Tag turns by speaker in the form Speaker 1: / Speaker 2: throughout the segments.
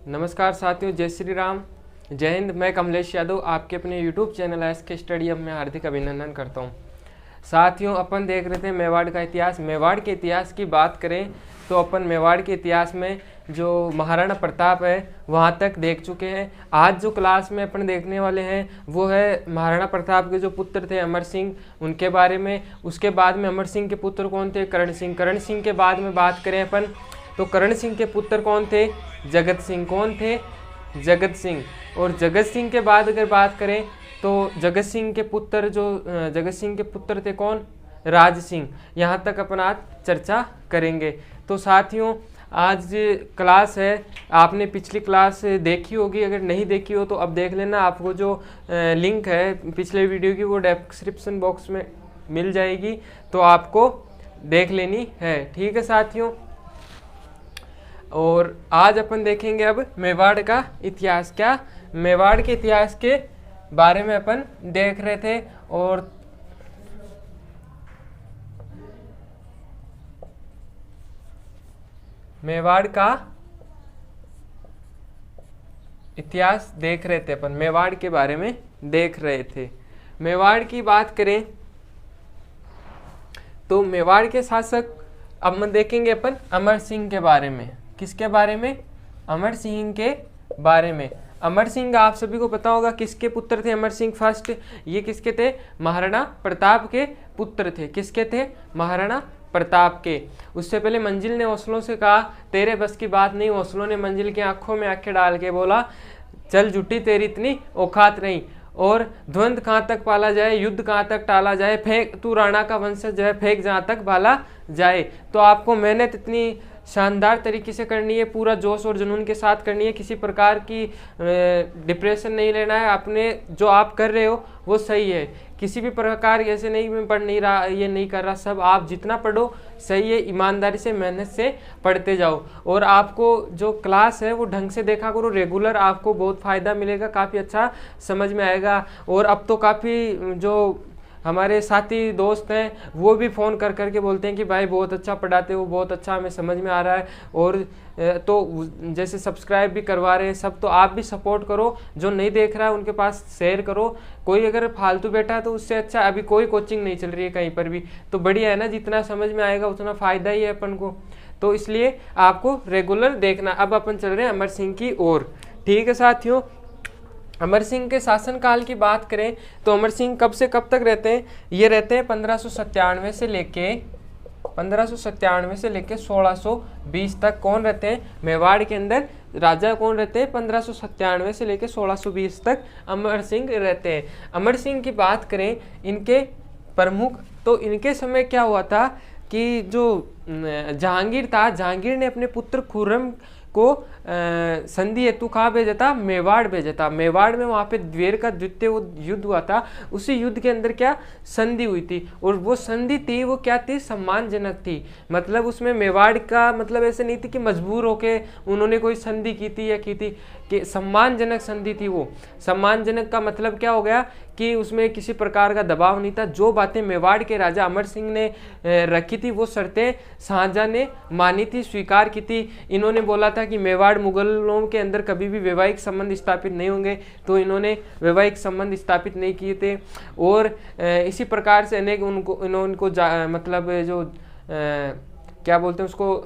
Speaker 1: नमस्कार साथियों, जय श्री राम, जय हिंद। मैं कमलेश यादव आपके अपने YouTube चैनल SK स्टडी में हार्दिक अभिनंदन करता हूं। साथियों, अपन देख रहे थे मेवाड़ का इतिहास। मेवाड़ के इतिहास की बात करें तो अपन मेवाड़ के इतिहास में जो महाराणा प्रताप है वहाँ तक देख चुके हैं। आज जो क्लास में अपन देखने वाले हैं वो है महाराणा प्रताप के जो पुत्र थे अमर सिंह, उनके बारे में। उसके बाद में अमर सिंह के पुत्र कौन थे? करण सिंह। करण सिंह के बाद में बात करें अपन तो करण सिंह के पुत्र कौन थे? जगत सिंह। कौन थे? जगत सिंह। और जगत सिंह के बाद अगर बात करें तो जगत सिंह के पुत्र थे कौन? राज सिंह। यहाँ तक अपन आज चर्चा करेंगे। तो साथियों, आज क्लास है, आपने पिछली क्लास देखी होगी, अगर नहीं देखी हो तो अब देख लेना। आपको जो लिंक है पिछले वीडियो की वो डिस्क्रिप्शन बॉक्स में मिल जाएगी, तो आपको देख लेनी है। ठीक है साथियों, और आज अपन देखेंगे अब मेवाड़ का इतिहास। क्या मेवाड़ के इतिहास के बारे में अपन देख रहे थे। और मेवाड़ का इतिहास देख रहे थे अपन, मेवाड़ के बारे में देख रहे थे। मेवाड़ की बात करें तो मेवाड़ के शासक अब हम देखेंगे अपन अमर सिंह के बारे में। किसके बारे में? अमर सिंह के बारे में। अमर सिंह आप सभी को पता होगा किसके पुत्र थे अमर सिंह फर्स्ट? ये किसके थे? महाराणा प्रताप के पुत्र थे। किसके थे? महाराणा प्रताप के। उससे पहले मंजिल ने ओसलों से कहा तेरे बस की बात नहीं। ओसलों ने मंजिल की आंखों में आंखें डाल के बोला चल झूठी, तेरी इतनी औकात नहीं। और द्वंद्व कहाँ तक पाला जाए, युद्ध कहाँ तक टाला जाए, फेंक तू राणा का वंशज है, फेंक जहाँ तक भाला जाए। तो आपको मेहनत इतनी शानदार तरीके से करनी है, पूरा जोश और जुनून के साथ करनी है, किसी प्रकार की डिप्रेशन नहीं लेना है। आपने जो आप कर रहे हो वो सही है, किसी भी प्रकार ऐसे नहीं मैं पढ़ नहीं रहा, ये नहीं कर रहा, सब आप जितना पढ़ो सही है। ईमानदारी से मेहनत से पढ़ते जाओ और आपको जो क्लास है वो ढंग से देखा करो रेगुलर, आपको बहुत फ़ायदा मिलेगा, काफ़ी अच्छा समझ में आएगा। और अब तो काफ़ी जो हमारे साथी दोस्त हैं वो भी फ़ोन कर करके बोलते हैं कि भाई बहुत अच्छा पढ़ाते हो, बहुत अच्छा हमें समझ में आ रहा है। और तो जैसे सब्सक्राइब भी करवा रहे हैं सब, तो आप भी सपोर्ट करो। जो नहीं देख रहा है उनके पास शेयर करो। कोई अगर फालतू बैठा है तो उससे अच्छा अभी कोई कोचिंग नहीं चल रही है कहीं पर भी, तो बढ़िया है ना, जितना समझ में आएगा उतना फ़ायदा ही है अपन को। तो इसलिए आपको रेगुलर देखना। अब अपन चल रहे हैं अमर सिंह की ओर। ठीक है साथियों, अमर सिंह के शासनकाल की बात करें तो अमर सिंह कब से कब तक रहते हैं? ये रहते हैं 1597 से लेके 1620 तक। कौन रहते हैं? मेवाड़ के अंदर राजा कौन रहते हैं? 1597 से लेके 1620 तक अमर सिंह रहते हैं। अमर सिंह की बात करें इनके प्रमुख, तो इनके समय क्या हुआ था कि जो जहांगीर था, जहांगीर ने अपने पुत्र खुर्रम को संधि हेतु कहाँ भेजा था? मेवाड़ भेजा था। मेवाड़ में वहाँ पे द्वेर का द्वितीय युद्ध हुआ था। उसी युद्ध के अंदर क्या संधि हुई थी, और वो संधि थी वो क्या थी? सम्मानजनक थी। मतलब उसमें मेवाड़ का मतलब ऐसे नहीं थी कि मजबूर होके उन्होंने कोई संधि की थी या की थी, कि सम्मानजनक संधि थी वो। सम्मानजनक का मतलब क्या हो गया कि उसमें किसी प्रकार का दबाव नहीं था। जो बातें मेवाड़ के राजा अमर सिंह ने रखी थी वो शर्तें शाहजहां ने मानी थी, स्वीकार की थी। इन्होंने बोला था कि मेवाड़ मुगलों के अंदर कभी भी वैवाहिक संबंध स्थापित नहीं होंगे, तो इन्होंने वैवाहिक संबंध स्थापित नहीं किए थे। और इसी प्रकार से अनेक उनको मतलब जो क्या बोलते हैं उसको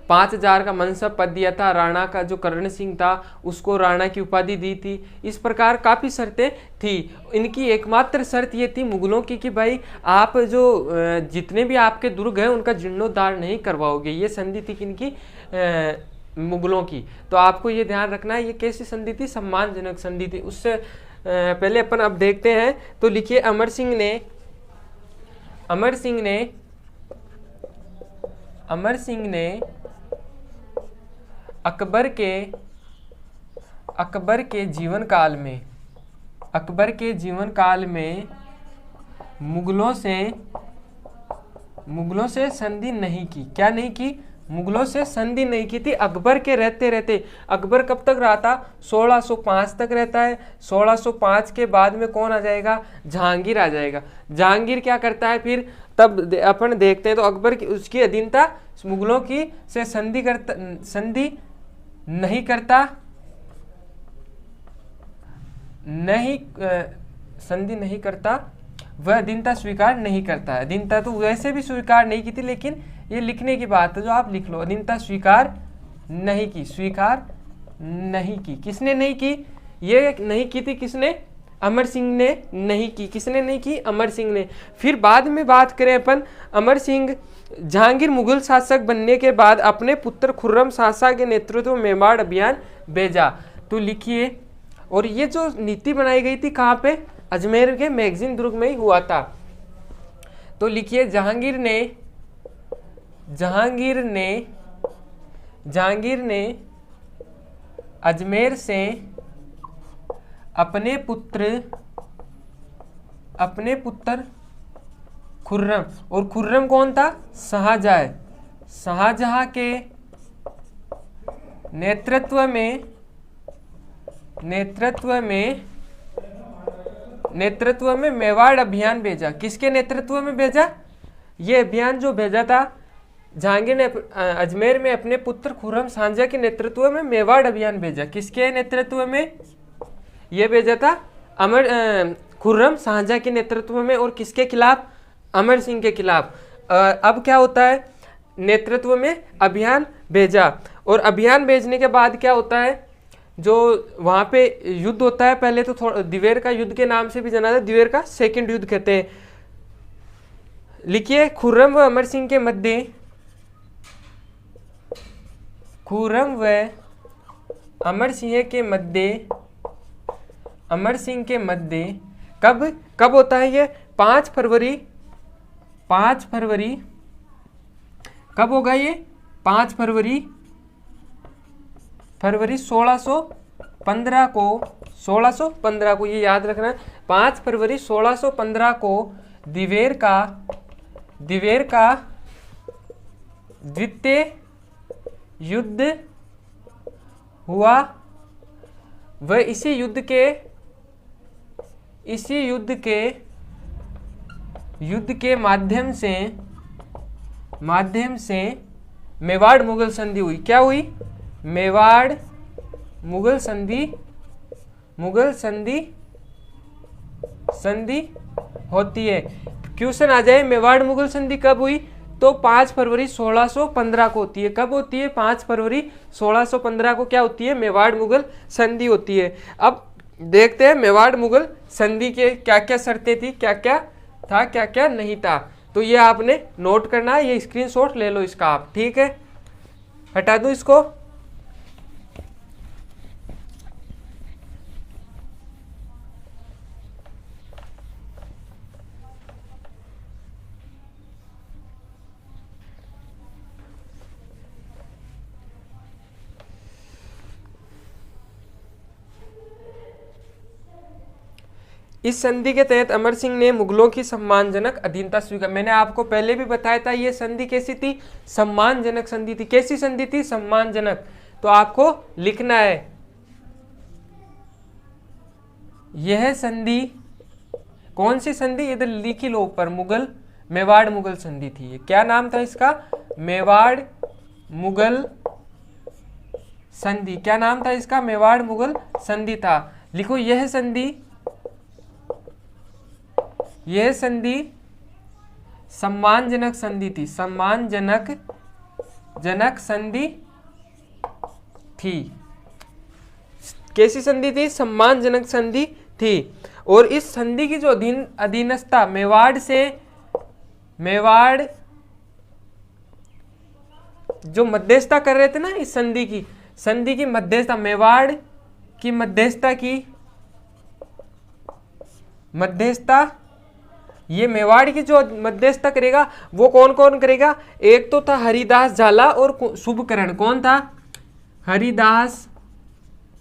Speaker 1: 5000 का मनसब पद दिया था। राणा का जो करण सिंह था उसको राणा की उपाधि दी थी। इस प्रकार काफ़ी शर्तें थी। इनकी एकमात्र शर्त ये थी मुगलों की कि भाई आप जो जितने भी आपके दुर्ग हैं उनका जीर्णोद्धार नहीं करवाओगे। ये संधि थी किनकी? मुगलों की। तो आपको ये ध्यान रखना है, ये कैसी संधि थी? सम्मानजनक संधि थी। उससे पहले अपन अब देखते हैं, तो लिखिए अमर सिंह ने अकबर के जीवन काल में मुगलों से संधि नहीं की। क्या नहीं की? मुगलों से संधि नहीं की थी अकबर के रहते रहते। अकबर कब तक रहा था? 1605 तक रहता है। 1605 के बाद में कौन आ जाएगा? जहांगीर आ जाएगा। जहांगीर क्या करता है फिर? तब अपन देखते हैं तो अकबर की उसकी अधीनता मुगलों की से संधि नहीं करता, नहीं संधि नहीं करता, वह अधीनता स्वीकार नहीं करता है। अधीनता तो वैसे भी स्वीकार नहीं की थी, लेकिन ये लिखने की बात है जो आप लिख लो। अधीनता स्वीकार नहीं की, स्वीकार नहीं की। किसने नहीं की? ये नहीं की थी किसने? अमर सिंह ने नहीं की। किसने नहीं की? अमर सिंह ने। फिर बाद में बात करें अपन, अमर सिंह जहांगीर मुगल शासक बनने के बाद अपने पुत्र खुर्रम शाह के नेतृत्व में मेवाड़ अभियान भेजा। तो लिखिए, और ये जो नीति बनाई गई थी कहाँ पे? अजमेर के मैगजीन दुर्ग में ही हुआ था। तो लिखिए, जहांगीर ने अजमेर से अपने पुत्र खुर्रम, और खुर्रम कौन था? शाहजहां के नेतृत्व में मेवाड़ अभियान भेजा। किसके नेतृत्व में भेजा? ये अभियान जो भेजा था जहांगीर ने अजमेर में अपने पुत्र खुर्रम शाहजहां के नेतृत्व में मेवाड़ अभियान भेजा। किसके नेतृत्व में ये भेजा था? खुर्रम शाहजहां के नेतृत्व में। और किसके खिलाफ? अमर सिंह के खिलाफ। अब क्या होता है? नेतृत्व में अभियान भेजा, और अभियान भेजने के बाद क्या होता है? जो वहाँ पे युद्ध होता है, पहले तो थोड़ा दिवेर का युद्ध के नाम से भी जाना था, दिवेर का सेकंड युद्ध कहते हैं। लिखिए, खुर्रम व अमर सिंह के मध्य, खुर्रम व अमर सिंह के मध्य कब होता है ये? 5 फरवरी कब होगा ये? 5 फरवरी 1615 को, ये याद रखना। 5 फरवरी 1615 को दिवेर का द्वितीय युद्ध हुआ। वह इसी युद्ध के माध्यम से मेवाड़ मुगल संधि हुई। क्या हुई? मेवाड़ मुगल संधि होती है। क्वेश्चन आ जाए, मेवाड़ मुगल संधि कब हुई? तो 5 फरवरी 1615 को होती है। कब होती है? 5 फरवरी 1615 को क्या होती है? मेवाड़ मुगल संधि होती है। अब देखते हैं मेवाड़ मुगल संधि के क्या क्या शर्तें थी, क्या क्या था, क्या क्या नहीं था। तो ये आपने नोट करना है, ये स्क्रीनशॉट ले लो इसका आप, ठीक है? हटा दूं इसको। इस संधि के तहत अमर सिंह ने मुगलों की सम्मानजनक अधीनता स्वीकार। मैंने आपको पहले भी बताया था ये संधि कैसी थी? सम्मानजनक संधि थी। कैसी संधि थी? सम्मानजनक। तो आपको लिखना है, यह संधि कौन सी संधि? इधर लिखी लो ऊपर, मेवाड़ मुगल संधि थी। क्या नाम था इसका? मेवाड़ मुगल संधि। क्या नाम था इसका? मेवाड़ मुगल संधि था। लिखो, यह संधि सम्मानजनक संधि थी। सम्मानजनक संधि थी। कैसी संधि थी? सम्मानजनक संधि थी। और इस संधि की जो अधीनस्था मेवाड़ जो मध्यस्थता कर रहे थे ना, इस संधि की मध्यस्थता, मेवाड़ की मध्यस्थता, ये मेवाड़ की जो मध्यस्थता करेगा वो कौन कौन करेगा? एक तो था हरिदास झाला और शुभकरण। कौन था? हरिदास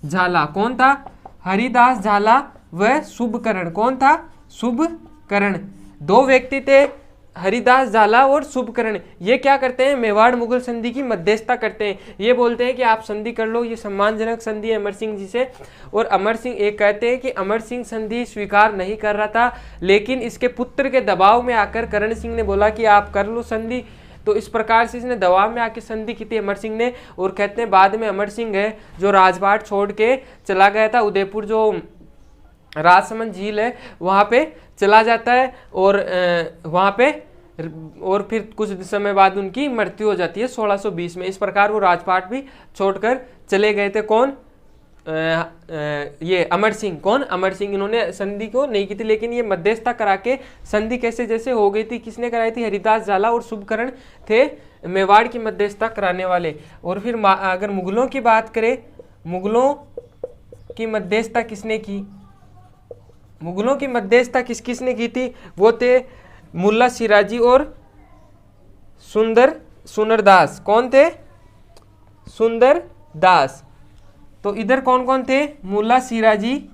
Speaker 1: झाला। कौन था? हरिदास झाला व शुभकरण। कौन था? शुभकरण। 2 व्यक्ति थे, हरिदास झाला और शुभकरण। ये क्या करते हैं? मेवाड़ मुगल संधि की मध्यस्थता करते हैं। ये बोलते हैं कि आप संधि कर लो, ये सम्मानजनक संधि है अमर सिंह जी से। और अमर सिंह एक कहते हैं कि अमर सिंह संधि स्वीकार नहीं कर रहा था, लेकिन इसके पुत्र के दबाव में आकर करण सिंह ने बोला कि आप कर लो संधि। तो इस प्रकार से इसने दबाव में आके संधि की थी अमर सिंह ने। और कहते हैं बाद में अमर सिंह है जो राजपाट छोड़ के चला गया था, उदयपुर जो राजसमंद झील है वहाँ पे चला जाता है, और वहाँ पे और फिर कुछ समय बाद उनकी मृत्यु हो जाती है 1620 में। इस प्रकार वो राजपाट भी छोड़कर चले गए थे। कौन? ये अमर सिंह। कौन? अमर सिंह। इन्होंने संधि को नहीं की थी, लेकिन ये मध्यस्थता करा के संधि कैसे जैसे हो गई थी, किसने कराई थी? हरिदास झाला और शुभकरण थे मेवाड़ की मध्यस्थता कराने वाले। और फिर अगर मुगलों की बात करें, मुगलों की मध्यस्थता किसने की? मुगलों की मध्यस्थता किसने की थी? वो थे मुल्ला सिराजी और सुंदरदास। कौन थे? सुंदरदास। तो इधर कौन कौन थे? मुल्ला सिराजी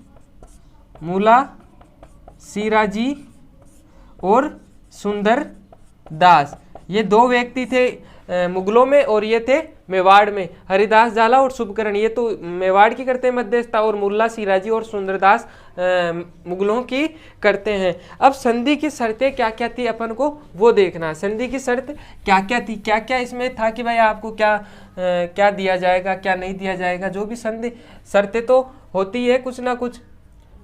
Speaker 1: और सुंदरदास, ये दो व्यक्ति थे मुगलों में, और ये थे मेवाड़ में। हरिदास झाला और शुभकरण ये तो मेवाड़ की करते हैं मध्यस्थता, और मुल्ला सिराजी और सुंदरदास मुगलों की करते हैं। अब संधि की शर्तें क्या क्या थी अपन को वो देखना। संधि की शर्त क्या क्या थी, क्या क्या इसमें था कि भाई आपको क्या दिया जाएगा, क्या नहीं दिया जाएगा। जो भी संधि शर्तें तो होती है कुछ ना कुछ,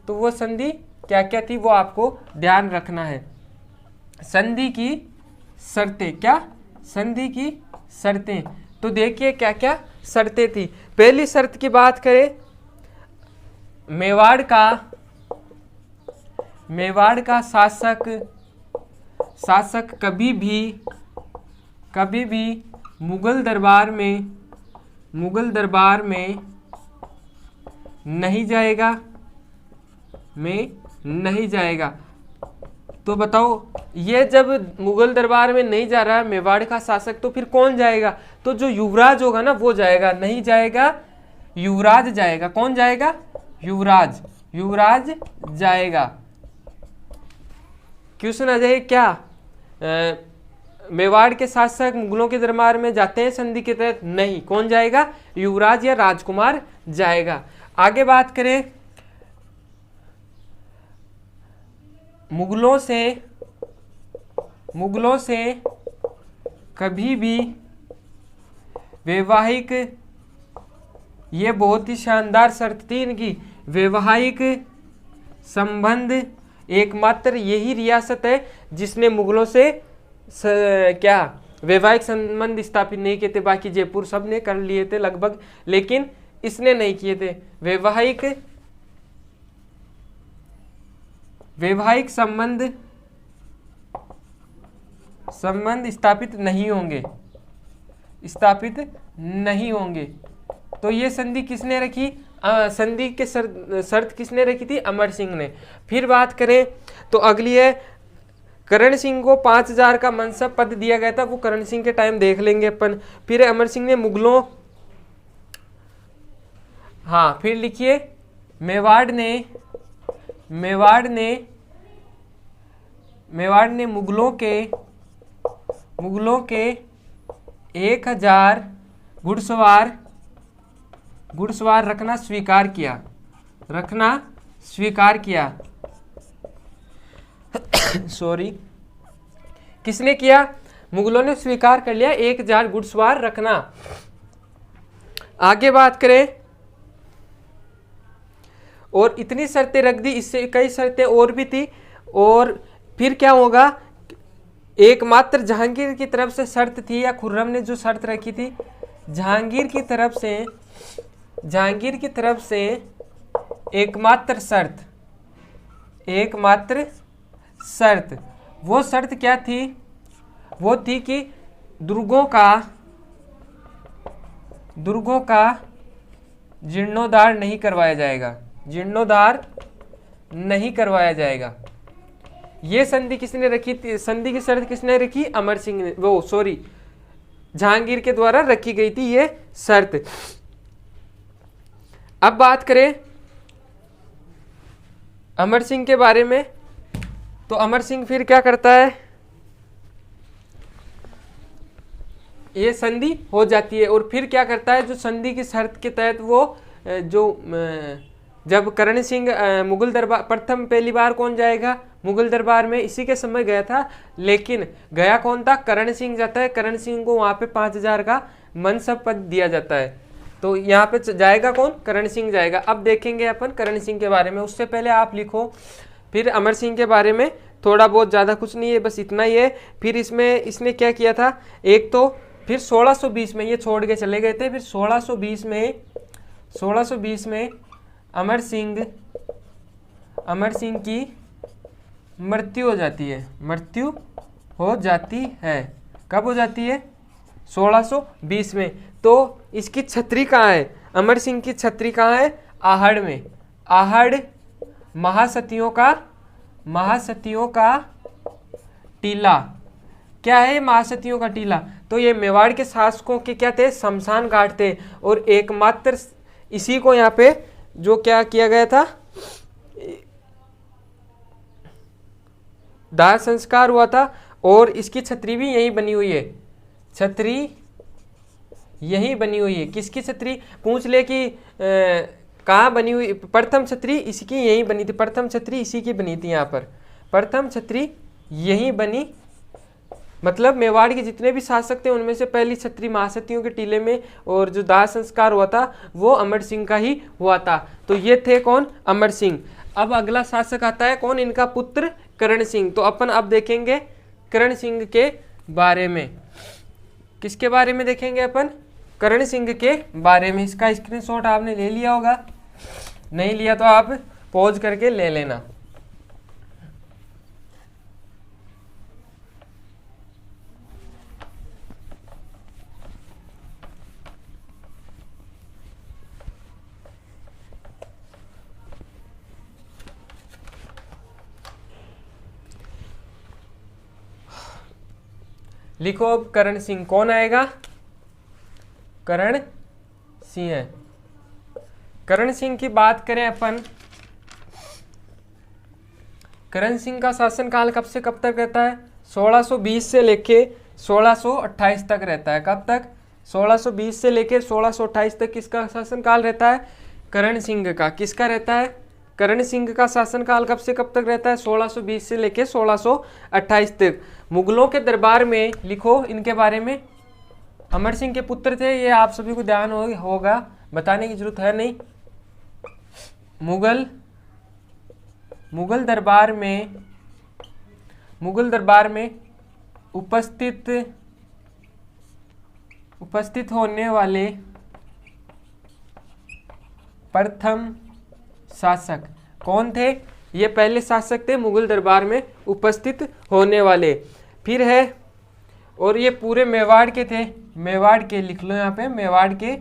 Speaker 1: तो वो संधि क्या क्या थी वो आपको ध्यान रखना है। संधि की शर्तें, क्या? संधि की शर्तें। तो देखिए क्या क्या शर्तें थी। पहली शर्त की बात करें, मेवाड़ का शासक कभी भी मुगल दरबार में नहीं जाएगा। तो बताओ, ये जब मुगल दरबार में नहीं जा रहा है मेवाड़ का शासक, तो फिर कौन जाएगा? तो जो युवराज होगा ना वो जाएगा। नहीं जाएगा, युवराज जाएगा। कौन जाएगा? युवराज जाएगा। क्वेश्चन आ जाए क्या मेवाड़ के शासक मुगलों के दरबार में जाते हैं संधि के तहत? नहीं। कौन जाएगा? युवराज या राजकुमार जाएगा। आगे बात करें, मुगलों से कभी भी वैवाहिक, ये बहुत ही शानदार शर्त थी इनकी, वैवाहिक संबंध, एकमात्र यही रियासत है जिसने मुगलों से क्या वैवाहिक संबंध स्थापित नहीं किए थे। बाकी जयपुर सब ने कर लिए थे लगभग, लेकिन इसने नहीं किए थे। वैवाहिक संबंध स्थापित नहीं होंगे। तो ये संधि किसने रखी? संधि के शर्त किसने रखी थी? अमर सिंह ने। फिर बात करें तो अगली है, करण सिंह को 5000 का मनसब पद दिया गया था, वो करण सिंह के टाइम देख लेंगे अपन। फिर अमर सिंह ने मुगलों, हाँ फिर लिखिए, मेवाड़ ने मुगलों के 1000 घुड़सवार रखना स्वीकार किया। सॉरी, किसने किया? मुगलों ने स्वीकार कर लिया 1000 घुड़सवार रखना। आगे बात करें, और इतनी शर्तें रख दी, इससे कई शर्तें और भी थी। और फिर क्या होगा, एकमात्र जहांगीर की तरफ से शर्त थी, या खुर्रम ने जो शर्त रखी थी, जहांगीर की तरफ से एकमात्र शर्त, वो शर्त क्या थी? वो थी कि दुर्गों का जीर्णोद्धार नहीं करवाया जाएगा। ये संधि किसने रखी थी? संधि की शर्त किसने रखी? अमर सिंह ने, जहांगीर के द्वारा रखी गई थी ये शर्त। अब बात करें अमर सिंह के बारे में, तो अमर सिंह फिर क्या करता है? ये संधि हो जाती है, और फिर क्या करता है? जो संधि की शर्त के तहत वो जब करण सिंह मुगल दरबार, पहली बार कौन जाएगा? मुगल दरबार में इसी के समय गया था, लेकिन गया कौन था? करण सिंह जाता है। करण सिंह को वहाँ पे 5000 का मनसब पद दिया जाता है। तो यहाँ पे जाएगा कौन? करण सिंह जाएगा। अब देखेंगे अपन करण सिंह के बारे में। उससे पहले आप लिखो फिर अमर सिंह के बारे में, थोड़ा बहुत, ज़्यादा कुछ नहीं है, बस इतना ही है। फिर इसमें इसने क्या किया था, एक तो फिर 1620 में ये छोड़ के चले गए थे। फिर 1620 में अमर सिंह की मृत्यु हो जाती है। मृत्यु हो जाती है। कब हो जाती है? 1620 में। तो इसकी छतरी कहाँ है? अमर सिंह की छतरी कहाँ है? आहड़ में। आहड़ महासतियों का टीला। क्या है महासतियों का टीला? तो ये मेवाड़ के शासकों के क्या थे? शमशान घाट थे। और एकमात्र इसी को यहाँ पे जो क्या किया गया था, दाह संस्कार हुआ था। और इसकी छतरी भी यहीं बनी हुई है। छतरी यहीं बनी हुई है। किसकी छतरी? पूछ ले कि कहाँ बनी हुई? प्रथम छतरी इसकी यहीं बनी थी। प्रथम छतरी इसी की बनी थी। यहाँ पर प्रथम छतरी यहीं बनी, मतलब मेवाड़ के जितने भी शासक थे उनमें से पहली छतरी महासतियों के टीले में, और जो दाह संस्कार हुआ था वो अमर सिंह का ही हुआ था। तो ये थे कौन? अमर सिंह। अब अगला शासक आता है कौन? इनका पुत्र करण सिंह। तो अपन अब देखेंगे करण सिंह के बारे में। किसके बारे में देखेंगे अपन? करण सिंह के बारे में। इसका स्क्रीनशॉट आपने ले लिया होगा, नहीं लिया तो आप पॉज करके ले लेना। लिखो अब करण सिंह। कौन आएगा? करण सिंह है। करण सिंह की बात करें अपन, करण सिंह का शासनकाल कब से कब तक रहता है? 1620 से लेके 1628 तक रहता है। कब तक? 1620 से लेके 1628 तक किसका शासनकाल रहता है? करण सिंह का। किसका रहता है? करण सिंह का शासनकाल कब से कब तक रहता है? 1620 से लेके 1628 तक। मुगलों के दरबार में लिखो इनके बारे में। अमर सिंह के पुत्र थे, ये आप सभी को ध्यान होगा, बताने की जरूरत है नहीं। मुगल दरबार में उपस्थित होने वाले प्रथम शासक कौन थे? ये पहले शासक थे मुगल दरबार में उपस्थित होने वाले। फिर है, और ये पूरे मेवाड़ के थे। मेवाड़ के लिख लो यहाँ पे, मेवाड़ के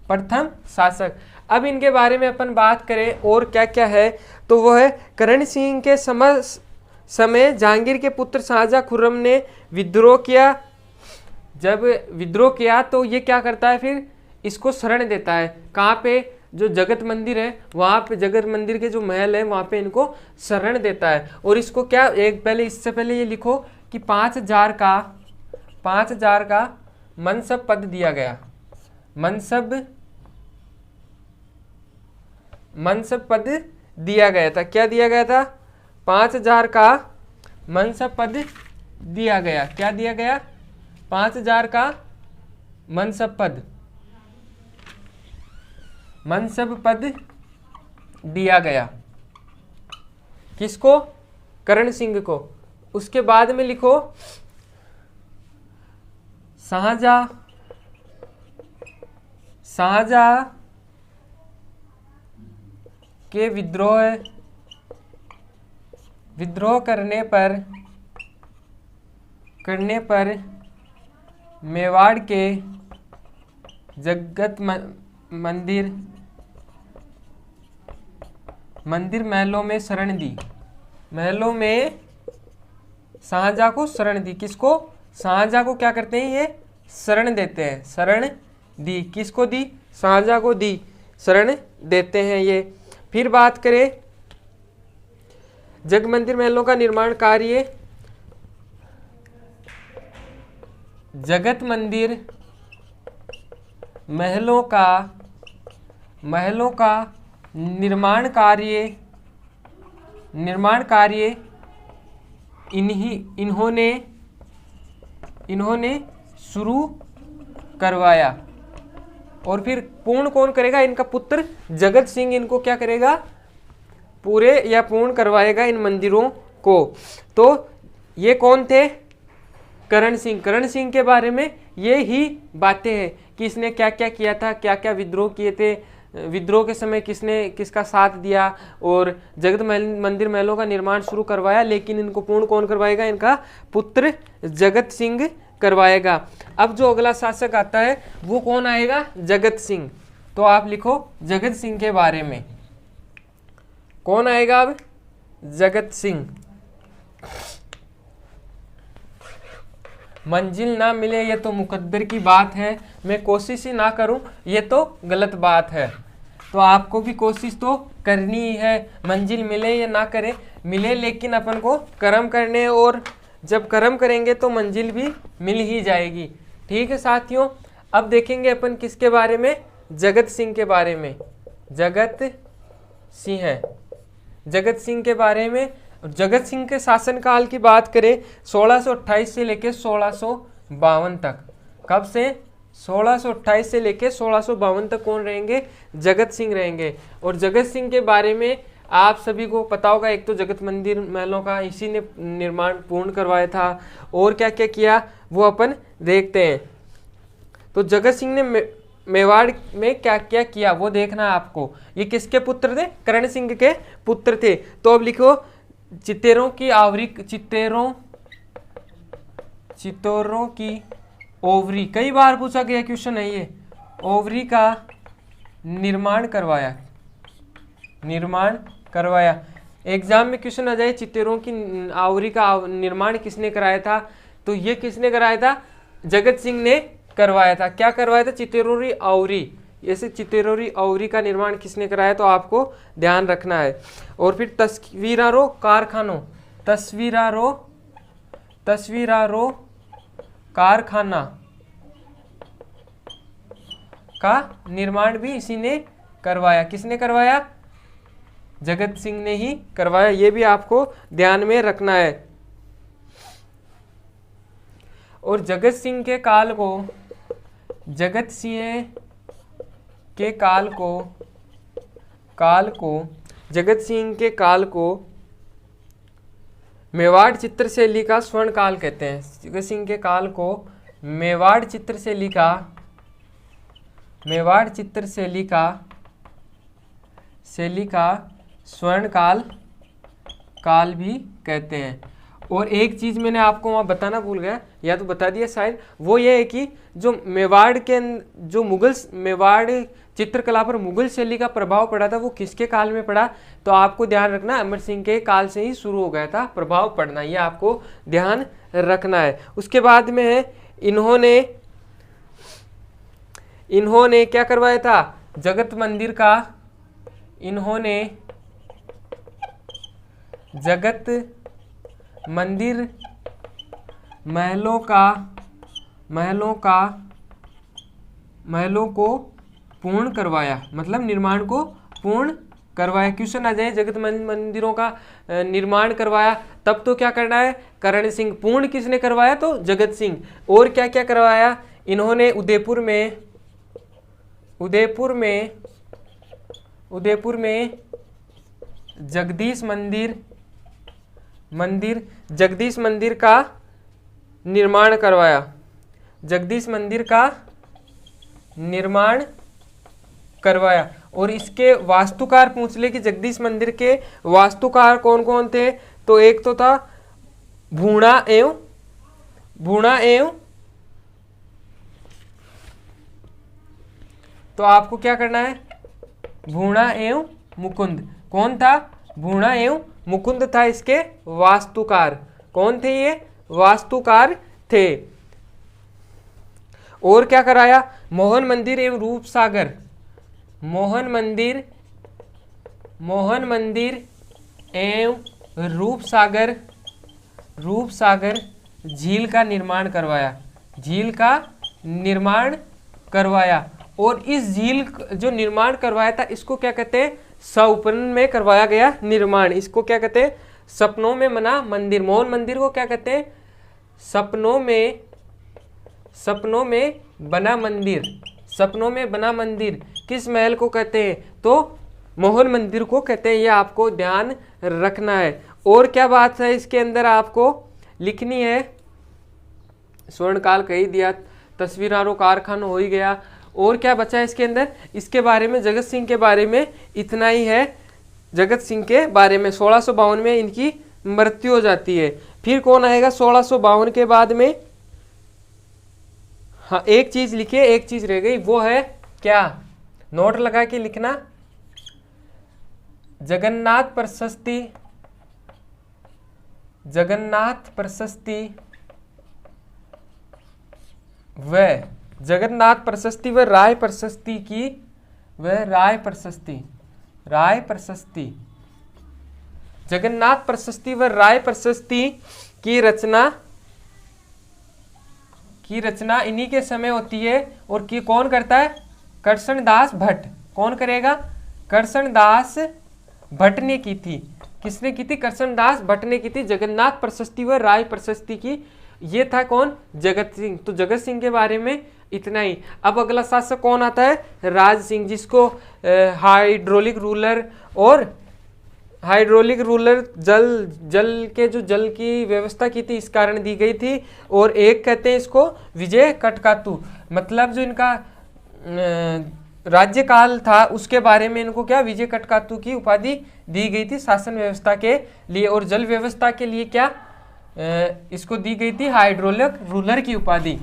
Speaker 1: प्रथम शासक। अब इनके बारे में अपन बात करें और क्या क्या है, तो वो है करण सिंह के समय जहांगीर के पुत्र शाहजहां खुर्रम ने विद्रोह किया। जब विद्रोह किया तो ये क्या करता है, फिर इसको शरण देता है। कहाँ पे? जो जगत मंदिर है वहाँ पे, जगत मंदिर के जो महल है वहाँ पे इनको शरण देता है। और इसको क्या, एक पहले, इससे पहले ये लिखो कि 5000 का मनसब पद दिया गया। मनसब पद दिया गया था। क्या दिया गया था? 5000 का मनसब पद दिया गया। क्या दिया गया? 5000 का मनसब पद दिया गया। किसको? करण सिंह को। उसके बाद में लिखो शाहजहां के विद्रोह करने पर मेवाड़ के जगत मंदिर महलों में शरण दी। महलों में शाहजहां को शरण दी। किसको? शाहजहां को क्या करते हैं, ये शरण देते हैं। शरण दी। किसको दी? शाहजहां को दी, शरण देते हैं ये। फिर बात करें जग मंदिर महलों का निर्माण कार्य, जगत मंदिर महलों निर्माण कार्य इन्होंने शुरू करवाया। और फिर पूर्ण कौन करेगा? इनका पुत्र जगत सिंह इनको क्या करेगा? पूरे या पूर्ण करवाएगा इन मंदिरों को। तो ये कौन थे? करण सिंह। करण सिंह के बारे में ये ही बातें हैं कि इसने क्या क्या किया था, क्या क्या विद्रोह किए थे, विद्रोह के समय किसने किसका साथ दिया, और जगत मंदिर महलों का निर्माण शुरू करवाया। लेकिन इनको पूर्ण कौन करवाएगा? इनका पुत्र जगत सिंह करवाएगा। अब जो अगला शासक आता है वो कौन आएगा? जगत सिंह। तो आप लिखो जगत सिंह के बारे में। कौन आएगा अब? जगत सिंह। मंजिल ना मिले ये तो मुकद्दर की बात है, मैं कोशिश ही ना करूं ये तो गलत बात है। तो आपको भी कोशिश तो करनी ही है, मंजिल मिले या ना करे मिले, लेकिन अपन को कर्म करने, और जब कर्म करेंगे तो मंजिल भी मिल ही जाएगी। ठीक है साथियों, अब देखेंगे अपन किसके बारे में? जगत सिंह के बारे में। जगत सिंह के बारे में। जगत सिंह के शासनकाल की बात करें 1628 से लेकर 1652 तक। कब से? 1628 से लेकर 1652 तक कौन रहेंगे? जगत सिंह रहेंगे। और जगत सिंह के बारे में आप सभी को पता होगा, एक तो जगत मंदिर महलों का इसी ने निर्माण पूर्ण करवाया था, और क्या क्या किया वो अपन देखते हैं। तो जगत सिंह ने मेवाड़ में क्या क्या किया वो देखना है आपको। ये किसके पुत्र थे? करण सिंह के पुत्र थे। तो अब लिखो चित्तेरों की ओवरी, कई बार पूछा गया क्वेश्चन है ये। ओवरी का निर्माण करवाया। एग्जाम में क्वेश्चन आ जाए चित्तेरों की आवरी का निर्माण किसने कराया था? तो ये किसने कराया था? जगत सिंह ने करवाया था। क्या करवाया था? चित्तेरोरी आवरी। ऐसे चित्तेरोरी आवरी का निर्माण किसने कराया? तो आपको ध्यान रखना है। और फिर तस्वीरारो कारखाना का निर्माण भी इसी ने करवाया। किसने करवाया? जगत सिंह ने ही करवाया। ये भी आपको ध्यान में रखना है। और जगत सिंह के काल को मेवाड़ चित्रशैली का स्वर्ण काल कहते हैं। जगत सिंह के काल को मेवाड़ चित्रशैली का स्वर्ण काल भी कहते हैं। और एक चीज मैंने आपको वहां बताना भूल गया, या तो बता दिया शायद, वो ये है कि जो मेवाड़ चित्रकला पर मुगल शैली का प्रभाव पड़ा था वो किसके काल में पड़ा? तो आपको ध्यान रखना अमर सिंह के काल से ही शुरू हो गया था प्रभाव पड़ना, ये आपको ध्यान रखना है। उसके बाद में है इन्होंने क्या करवाया था? जगत मंदिर महलों को पूर्ण करवाया, मतलब निर्माण को पूर्ण करवाया। क्वेश्चन आ जाए जगत मंदिरों का निर्माण करवाया, तब तो क्या करना है? करण सिंह। पूर्ण किसने करवाया? तो जगत सिंह। और क्या क्या करवाया? इन्होंने उदयपुर में जगदीश मंदिर का निर्माण करवाया। और इसके वास्तुकार पूछ ले कि जगदीश मंदिर के वास्तुकार कौन कौन थे? तो एक तो था भूणा एवं तो आपको क्या करना है? भूणा एवं मुकुंद। कौन था? भूणा एवं मुकुंद था इसके वास्तुकार। कौन थे ये? वास्तुकार थे। और क्या कराया? मोहन मंदिर एवं रूपसागर झील का निर्माण करवाया। और इस झील जो निर्माण करवाया था इसको क्या कहते हैं? सौपन में करवाया गया निर्माण। इसको क्या कहते हैं? सपनों में बना मंदिर, मोहन मंदिर को क्या कहते हैं? सपनों में बना मंदिर, सपनों में बना मंदिर किस महल को कहते हैं? तो मोहन मंदिर को कहते हैं। ये आपको ध्यान रखना है। और क्या बात है इसके अंदर आपको लिखनी है? स्वर्णकाल कह ही दिया, तस्वीरारों कारखाना हो ही गया। और क्या बचा है इसके अंदर? इसके बारे में, जगत सिंह के बारे में इतना ही है। जगत सिंह के बारे में 1652 में इनकी मृत्यु हो जाती है। फिर कौन आएगा 1652 के बाद में? हाँ, एक चीज लिखिए, एक चीज रह गई, वो है क्या? नोट लगा के लिखना। जगन्नाथ प्रशस्ति, जगन्नाथ प्रशस्ति व जगन्नाथ प्रशस्ति व राय प्रशस्ति की, वह राय प्रशस्ति, राय प्रशस्ति, जगन्नाथ प्रशस्ति व राय प्रशस्ति की रचना इन्हीं के समय होती है। और की कौन करता है? कर्षणदास भट्ट। कौन करेगा? कर्षणदास भट्ट ने की थी। किसने की थी? कर्षणदास भट्ट ने की थी जगन्नाथ प्रशस्ति व राय प्रशस्ति की। ये था कौन? जगत सिंह। तो जगत सिंह के बारे में इतना ही। अब अगला शासक कौन आता है? राज सिंह, जिसको हाइड्रोलिक रूलर और हाइड्रोलिक रूलर जल की व्यवस्था की थी, इस कारण दी गई थी। और एक कहते हैं इसको विजय कटकातु, मतलब जो इनका राज्यकाल था उसके बारे में इनको क्या? विजय कटकातु की उपाधि दी गई थी शासन व्यवस्था के लिए। और जल व्यवस्था के लिए क्या इसको दी गई थी? हाइड्रोलिक रूलर की उपाधि।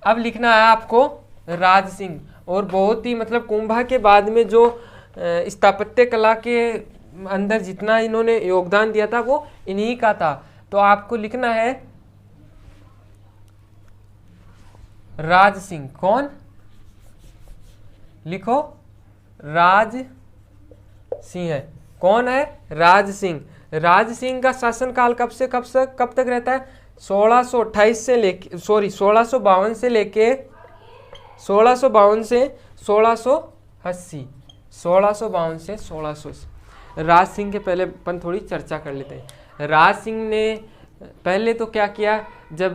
Speaker 1: अब लिखना है आपको राज सिंह। और बहुत ही मतलब कुंभा के बाद में जो स्थापत्य कला के अंदर जितना इन्होंने योगदान दिया था वो इन्हीं का था। तो आपको लिखना है राज सिंह। कौन? लिखो राज सिंह है। कौन है? राज सिंह। राज सिंह का शासनकाल कब से कब तक रहता है? 1628 से लेके 1652 से लेके 1652 से 1680, 1652 से 1680। राज सिंह के पहले अपन थोड़ी चर्चा कर लेते हैं। राज सिंह ने पहले तो क्या किया, जब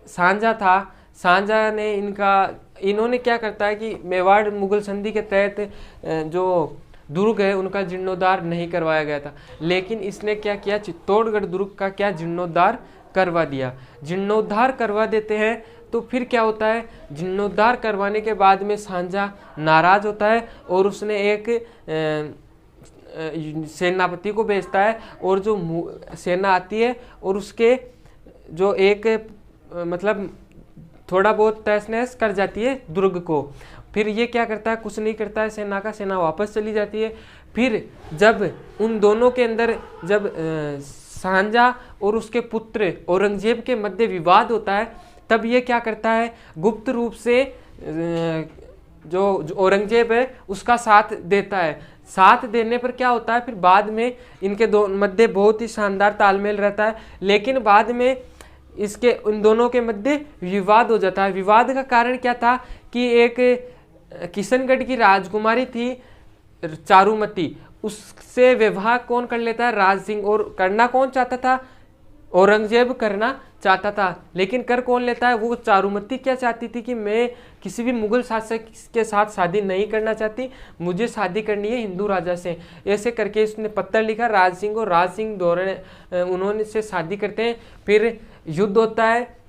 Speaker 1: सांझा था, सांझा ने इन्होंने क्या करता है कि मेवाड़ मुगल संधि के तहत जो दुर्ग है उनका जीर्णोद्धार नहीं करवाया गया था, लेकिन इसने क्या किया? चित्तौड़गढ़ दुर्ग का क्या जीर्णोद्धार करवा दिया। जीर्णोद्धार करवा देते हैं तो फिर क्या होता है? जीर्णोद्धार करवाने के बाद में सांझा नाराज होता है और उसने एक सेनापति को भेजता है। और जो सेना आती है और उसके जो एक मतलब थोड़ा बहुत तहस नहस कर जाती है दुर्ग को। फिर ये क्या करता है? कुछ नहीं करता है सेना का, सेना वापस चली जाती है। फिर जब उन दोनों के अंदर जब सांझा और उसके पुत्र औरंगजेब के मध्य विवाद होता है, तब ये क्या करता है? गुप्त रूप से जो औरंगजेब है उसका साथ देता है। साथ देने पर क्या होता है? फिर बाद में इनके मध्य बहुत ही शानदार तालमेल रहता है, लेकिन बाद में इसके उन दोनों के मध्य विवाद हो जाता है। विवाद का कारण क्या था कि एक किशनगढ़ की राजकुमारी थी चारुमती, उससे विवाह कौन कर लेता है? राज सिंह। और करना कौन चाहता था? औरंगजेब करना चाहता था, लेकिन कर कौन लेता है? वो चारुमती क्या चाहती थी कि मैं किसी भी मुगल शासक के साथ शादी नहीं करना चाहती, मुझे शादी करनी है हिंदू राजा से। ऐसे करके उसने पत्र लिखा राज सिंह को। राज सिंह दोनों उन्होंने से शादी करते हैं, फिर युद्ध होता है।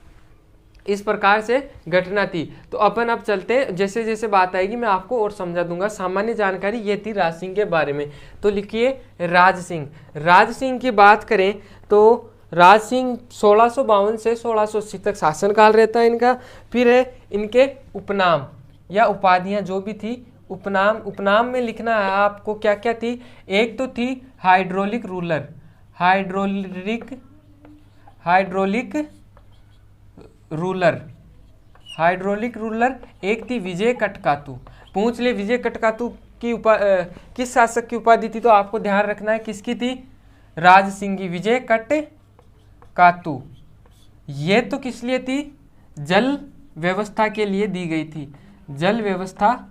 Speaker 1: इस प्रकार से घटना थी। तो अपन अब चलते हैं, जैसे जैसे बात आएगी मैं आपको और समझा दूंगा। सामान्य जानकारी ये थी राज सिंह के बारे में। तो लिखिए राज सिंह। राज सिंह की बात करें तो राज सिंह 1652 से 1680 तक शासनकाल रहता है इनका। फिर है इनके उपनाम या उपाधियां जो भी थी। उपनाम में लिखना है आपको क्या क्या थी। एक तो थी हाइड्रोलिक रूलर, हाइड्रोलिक रूलर। एक थी विजय कटकातु। पूछ ले विजय कटकातु की किस शासक की उपाधि थी? तो आपको ध्यान रखना है किसकी थी? राज सिंह की। विजय कटकातु ये तो किस लिए थी? जल व्यवस्था के लिए दी गई थी, जल व्यवस्था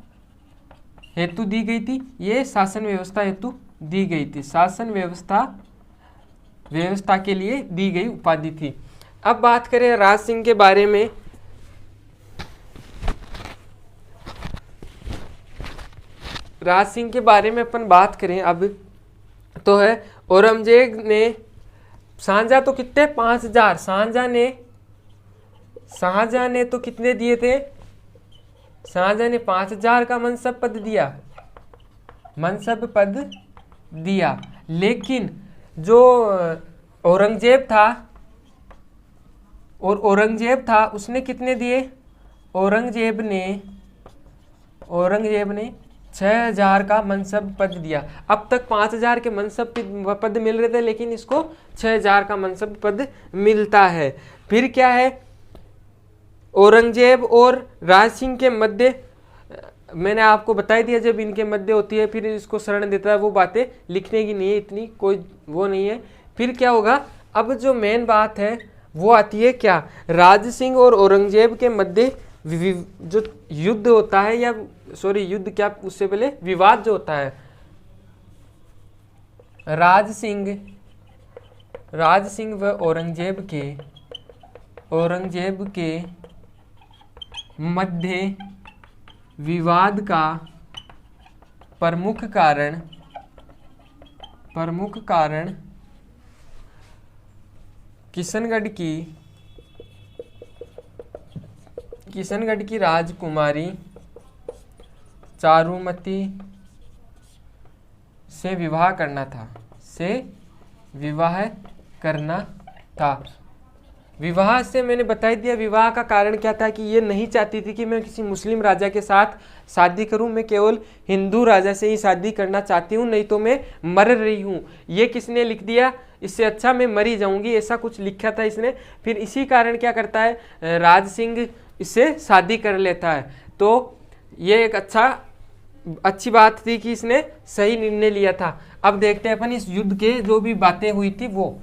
Speaker 1: हेतु दी गई थी। ये शासन व्यवस्था हेतु दी गई थी, शासन व्यवस्था व्यवस्था के लिए दी गई उपाधि थी। अब बात करें राज सिंह के बारे में। राज सिंह के बारे में अपन बात करें अब तो है औरंगजेब ने शाहजहां तो कितने 5000, शाहजहां ने तो कितने दिए थे? शाहजहां ने 5000 का मनसब पद दिया, लेकिन जो औरंगजेब था उसने कितने दिए? औरंगजेब ने 6000 का मनसब पद दिया। अब तक 5000 के मनसब पद मिल रहे थे, लेकिन इसको 6000 का मनसब पद मिलता है। फिर क्या है, औरंगजेब और राज सिंह के मध्य, मैंने आपको बता दिया जब इनके मध्य होती है फिर इसको शरण देता है, वो बातें लिखने की नहीं है, इतनी कोई वो नहीं है। फिर क्या होगा, अब जो मेन बात है वो आती है क्या, राज सिंह और औरंगजेब के मध्य जो युद्ध होता है, या सॉरी युद्ध क्या, उससे पहले विवाद जो होता है, राज सिंह व औरंगजेब के मध्य विवाद का प्रमुख कारण किशनगढ़ की राजकुमारी चारुमती से विवाह करना था। विवाह से मैंने बता दिया, विवाह का कारण क्या था कि ये नहीं चाहती थी कि मैं किसी मुस्लिम राजा के साथ शादी करूं, मैं केवल हिंदू राजा से ही शादी करना चाहती हूं, नहीं तो मैं मर रही हूं। ये किसने लिख दिया? इससे अच्छा मैं मरी जाऊंगी, ऐसा कुछ लिखा था इसने। फिर इसी कारण क्या करता है, राज सिंह इससे शादी कर लेता है। तो ये एक अच्छी बात थी कि इसने सही निर्णय लिया था। अब देखते हैं अपन इस युद्ध के जो भी बातें हुई थी वो।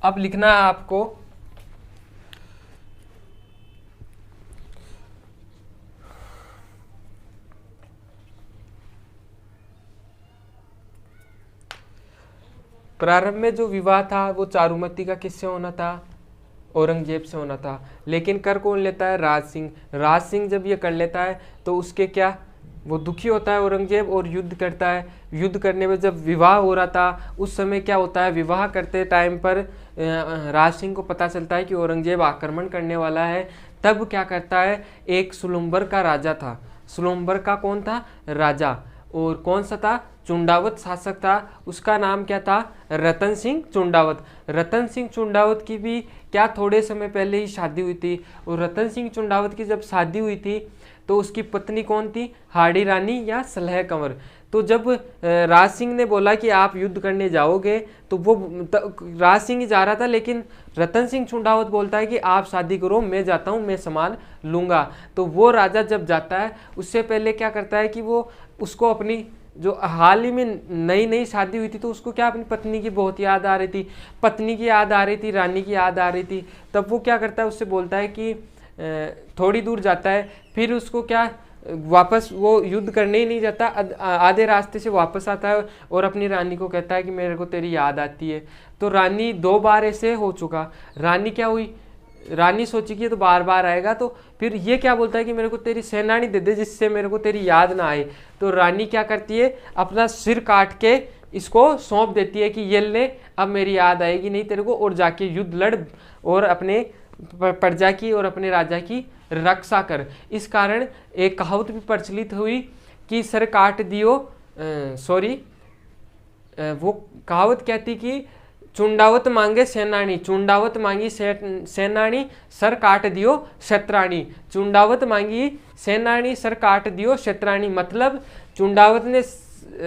Speaker 1: अब लिखना है आपको, प्रारंभ में जो विवाह था वो चारुमती का किससे होना था? औरंगजेब से होना था। लेकिन कर कौन लेता है? राज सिंह। राज सिंह जब ये कर लेता है तो उसके क्या, वो दुखी होता है औरंगजेब और युद्ध करता है। युद्ध करने में जब विवाह हो रहा था उस समय क्या होता है, विवाह करते टाइम पर राज सिंह को पता चलता है कि औरंगजेब आक्रमण करने वाला है। तब क्या करता है, एक सुलुम्बर का राजा था। सुलुम्बर का कौन था? राजा। और कौन सा था? चुंडावत शासक था। उसका नाम क्या था? रतन सिंह चुंडावत। रतन सिंह चुंडावत की भी क्या थोड़े समय पहले ही शादी हुई थी। और रतन सिंह चुंडावत की जब शादी हुई थी तो उसकी पत्नी कौन थी? हाड़ी रानी या सलह कंवर। तो जब राज सिंह ने बोला कि आप युद्ध करने जाओगे तो वो राज सिंह ही जा रहा था, लेकिन रतन सिंह चुंडावत बोलता है कि आप शादी करो, मैं जाता हूँ, मैं संभाल लूँगा। तो वो राजा जब जाता है उससे पहले क्या करता है कि वो उसको अपनी जो हाल ही में नई शादी हुई थी तो उसको क्या, अपनी पत्नी की बहुत याद आ रही थी, पत्नी की याद आ रही थी, रानी की याद आ रही थी। तब वो क्या करता है, उससे बोलता है कि थोड़ी दूर जाता है, फिर उसको क्या वापस वो युद्ध करने ही नहीं जाता, आधे रास्ते से वापस आता है और अपनी रानी को कहता है कि मेरे को तेरी याद आती है। तो रानी 2 बार ऐसे हो चुका। रानी क्या हुई, रानी सोची कि तो बार बार आएगा, तो फिर ये क्या बोलता है कि मेरे को तेरी सेनानी दे दे जिससे मेरे को तेरी याद ना आए। तो रानी क्या करती है, अपना सिर काट के इसको सौंप देती है कि ये ले, अब मेरी याद आएगी नहीं तेरे को, और जाके युद्ध लड़ और अपने प्रजा की और अपने राजा की रक्षा कर। इस कारण एक कहावत भी प्रचलित हुई कि सर काट दियो, वो कहावत कहती कि चुंडावत मांगे सेनानी, चुंडावत मांगी सेनानी, सर काट दियो शत्राणी। चुंडावत मांगी सेनानी, सर काट दियो शत्राणी। मतलब चुंडावत ने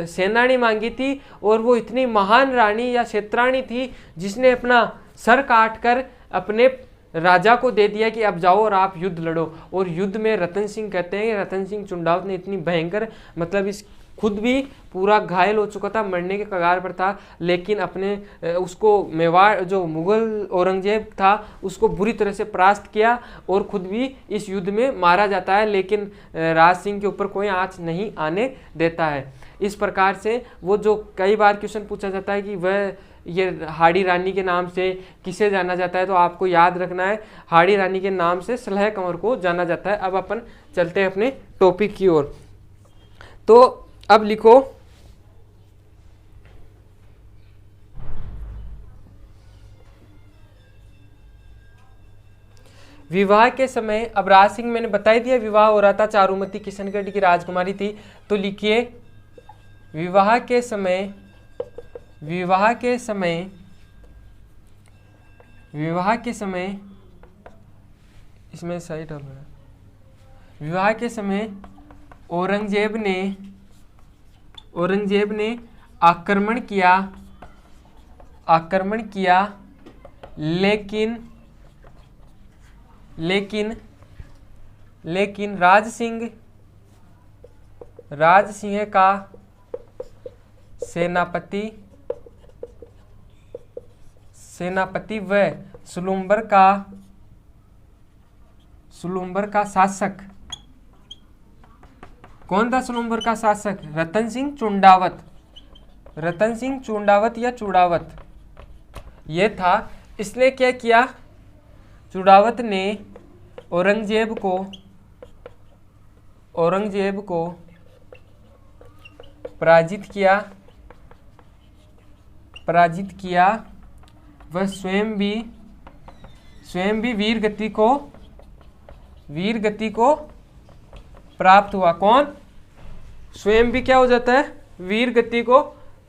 Speaker 1: सेनानी मांगी थी और वो इतनी महान रानी या क्षेत्राणी थी जिसने अपना सर काट कर अपने राजा को दे दिया कि अब जाओ और आप युद्ध लड़ो। और युद्ध में रतन सिंह कहते हैं, रतन सिंह चुंडावत ने इतनी भयंकर, मतलब इस खुद भी पूरा घायल हो चुका था, मरने के कगार पर था, लेकिन अपने उसको मेवाड़ जो मुगल औरंगजेब था उसको बुरी तरह से परास्त किया और खुद भी इस युद्ध में मारा जाता है, लेकिन राज सिंह के ऊपर कोई आंच नहीं आने देता है। इस प्रकार से वो जो कई बार क्वेश्चन पूछा जाता है कि वह ये हाड़ी रानी के नाम से किसे जाना जाता है, तो आपको याद रखना है हाड़ी रानी के नाम से सलह कंवर को जाना जाता है। अब अपन चलते हैं अपने टॉपिक की ओर। तो अब लिखो, विवाह के समय, अब राज सिंह मैंने बता ही दिया विवाह हो रहा था, चारुमती किशनगढ़ की राजकुमारी थी। तो लिखिए विवाह के समय, विवाह के समय, विवाह के समय, इसमें सही डाल रहा है, विवाह के समय औरंगजेब ने आक्रमण किया, लेकिन राज सिंह का सेनापति व सुलुम्बर का शासक, कौन था सुलुम्बर का शासक? रतन सिंह चुंडावत या चुड़ावत ये था। इसने क्या किया? चुड़ावत ने औरंगजेब को पराजित किया। वह स्वयं भी वीर गति को प्राप्त हुआ। कौन? स्वयं भी क्या हो जाता है? वीर गति को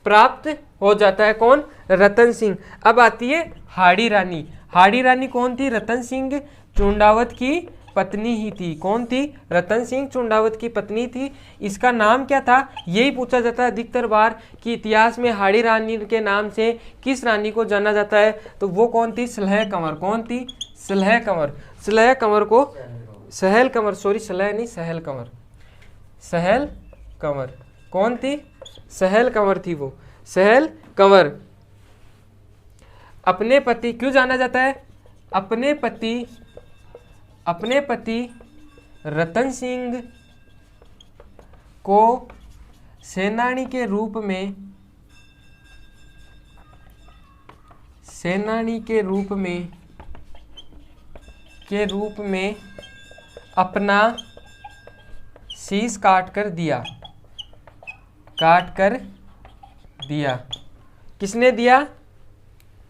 Speaker 1: प्राप्त हो जाता है। कौन? रतन सिंह। अब आती है हाड़ी रानी। हाड़ी रानी कौन थी? रतन सिंह चुंडावत की पत्नी ही थी। कौन थी? रतन सिंह चुंडावत की पत्नी थी। इसका नाम क्या था? यही पूछा जाता है अधिकतर बार कि इतिहास में हाड़ी रानी के नाम से किस रानी को जाना जाता है, तो वो कौन थी? सलह कंवर। कौन थी? सलह कंवर। सलह कंवर को सहल कंवर, सॉरी सलह नहीं, सहल कंवर। सहल कंवर कौन थी? सहल कंवर थी वो, सहल कंवर। अपने पति क्यों जाना जाता है? अपने पति रतन सिंह को सेनानी के रूप में अपना शीश काट कर दिया। किसने दिया?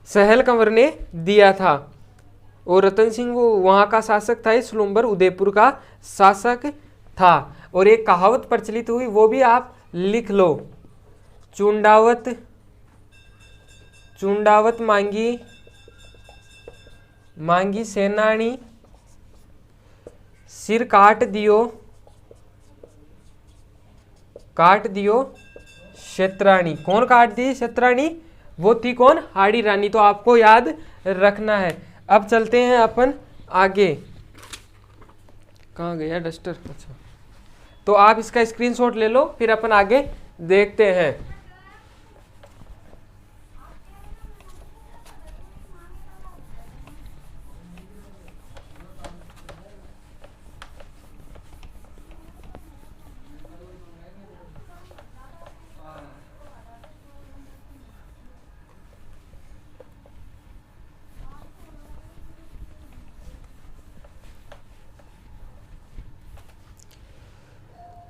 Speaker 1: सहल कंवर ने दिया था। और रतन सिंह वो वहाँ का शासक था, सुलुम्बर उदयपुर का शासक था। और एक कहावत प्रचलित हुई, वो भी आप लिख लो। चुंडावत मांगी सेनानी, सिर काट दियो क्षेत्राणी। कौन काट दी? क्षेत्राणी। वो थी कौन? हाड़ी रानी। तो आपको याद रखना है। अब चलते हैं अपन आगे। कहाँ गया डस्टर? अच्छा, तो आप इसका स्क्रीनशॉट ले लो, फिर अपन आगे देखते हैं।